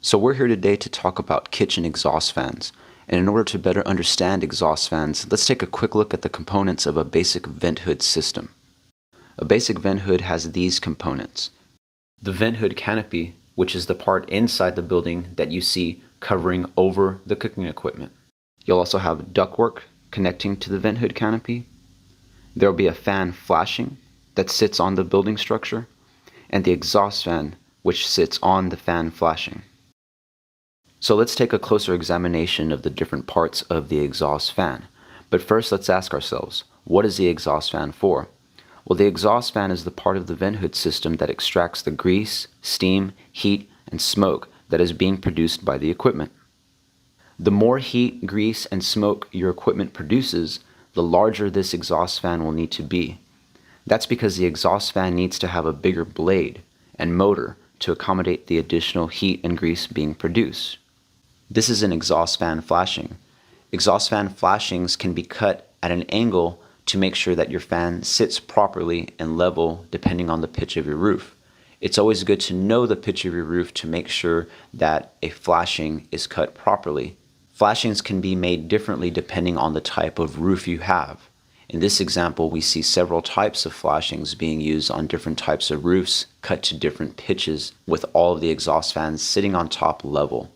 So we're here today to talk about kitchen exhaust fans. And in order to better understand exhaust fans, let's take a quick look at the components of a basic vent hood system. A basic vent hood has these components. The vent hood canopy, which is the part inside the building that you see covering over the cooking equipment. You'll also have ductwork connecting to the vent hood canopy. There will be a fan flashing that sits on the building structure, and the exhaust fan, which sits on the fan flashing. So let's take a closer examination of the different parts of the exhaust fan. But first, let's ask ourselves, what is the exhaust fan for? Well, the exhaust fan is the part of the vent hood system that extracts the grease, steam, heat, and smoke that is being produced by the equipment. The more heat, grease, and smoke your equipment produces, the larger this exhaust fan will need to be. That's because the exhaust fan needs to have a bigger blade and motor to accommodate the additional heat and grease being produced. This is an exhaust fan flashing. Exhaust fan flashings can be cut at an angle to make sure that your fan sits properly and level depending on the pitch of your roof. It's always good to know the pitch of your roof to make sure that a flashing is cut properly. Flashings can be made differently depending on the type of roof you have. In this example, we see several types of flashings being used on different types of roofs, cut to different pitches, with all of the exhaust fans sitting on top level.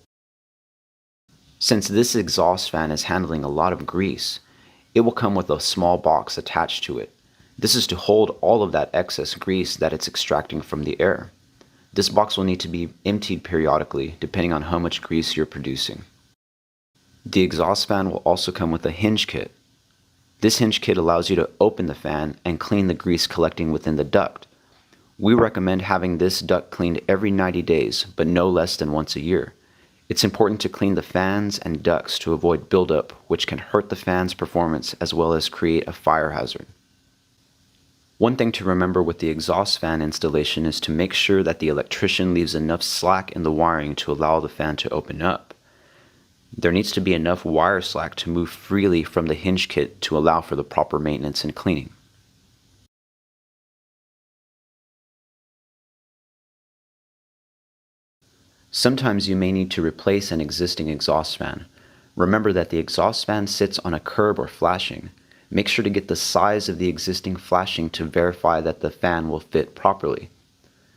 Since this exhaust fan is handling a lot of grease, it will come with a small box attached to it. This is to hold all of that excess grease that it's extracting from the air. This box will need to be emptied periodically depending on how much grease you're producing. The exhaust fan will also come with a hinge kit. This hinge kit allows you to open the fan and clean the grease collecting within the duct. We recommend having this duct cleaned every 90 days, but no less than once a year. It's important to clean the fans and ducts to avoid buildup, which can hurt the fan's performance as well as create a fire hazard. One thing to remember with the exhaust fan installation is to make sure that the electrician leaves enough slack in the wiring to allow the fan to open up. There needs to be enough wire slack to move freely from the hinge kit to allow for the proper maintenance and cleaning. Sometimes you may need to replace an existing exhaust fan. Remember that the exhaust fan sits on a curb or flashing. Make sure to get the size of the existing flashing to verify that the fan will fit properly.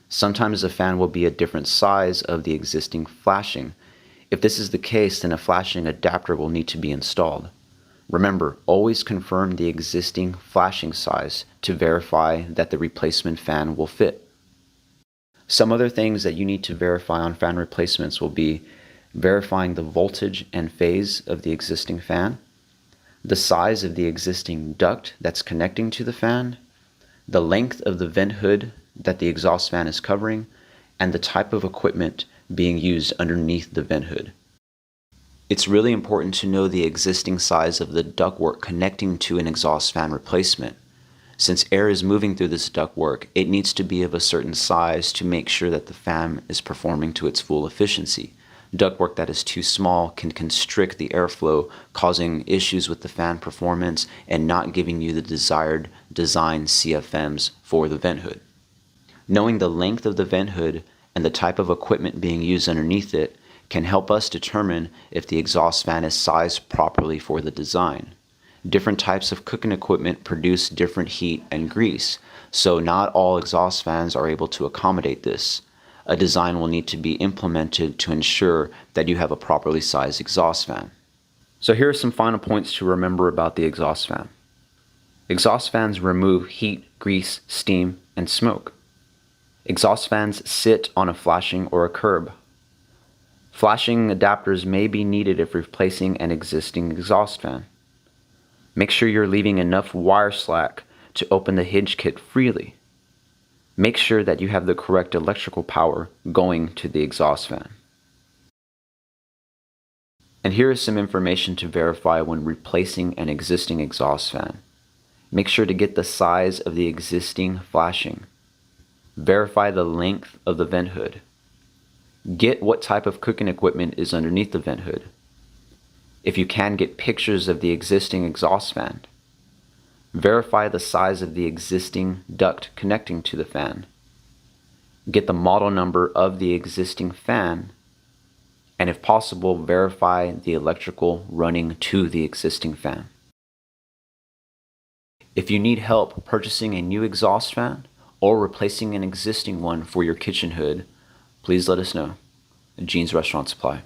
Sometimes the fan will be a different size of the existing flashing. If this is the case, then a flashing adapter will need to be installed. Remember, always confirm the existing flashing size to verify that the replacement fan will fit. Some other things that you need to verify on fan replacements will be verifying the voltage and phase of the existing fan, the size of the existing duct that's connecting to the fan, the length of the vent hood that the exhaust fan is covering, and the type of equipment being used underneath the vent hood. It's really important to know the existing size of the ductwork connecting to an exhaust fan replacement. Since air is moving through this ductwork, it needs to be of a certain size to make sure that the fan is performing to its full efficiency. Ductwork that is too small can constrict the airflow, causing issues with the fan performance and not giving you the desired design CFMs for the vent hood. Knowing the length of the vent hood and the type of equipment being used underneath it can help us determine if the exhaust fan is sized properly for the design. Different types of cooking equipment produce different heat and grease, so not all exhaust fans are able to accommodate this. A design will need to be implemented to ensure that you have a properly sized exhaust fan. So here are some final points to remember about the exhaust fan. Exhaust fans remove heat, grease, steam, and smoke. Exhaust fans sit on a flashing or a curb. Flashing adapters may be needed if replacing an existing exhaust fan. Make sure you're leaving enough wire slack to open the hinge kit freely. Make sure that you have the correct electrical power going to the exhaust fan. And here is some information to verify when replacing an existing exhaust fan. Make sure to get the size of the existing flashing. Verify the length of the vent hood. Get what type of cooking equipment is underneath the vent hood. If you can, get pictures of the existing exhaust fan. Verify the size of the existing duct connecting to the fan. Get the model number of the existing fan and if possible, verify the electrical running to the existing fan. If you need help purchasing a new exhaust fan or replacing an existing one for your kitchen hood, please let us know. Gene's Restaurant Supply.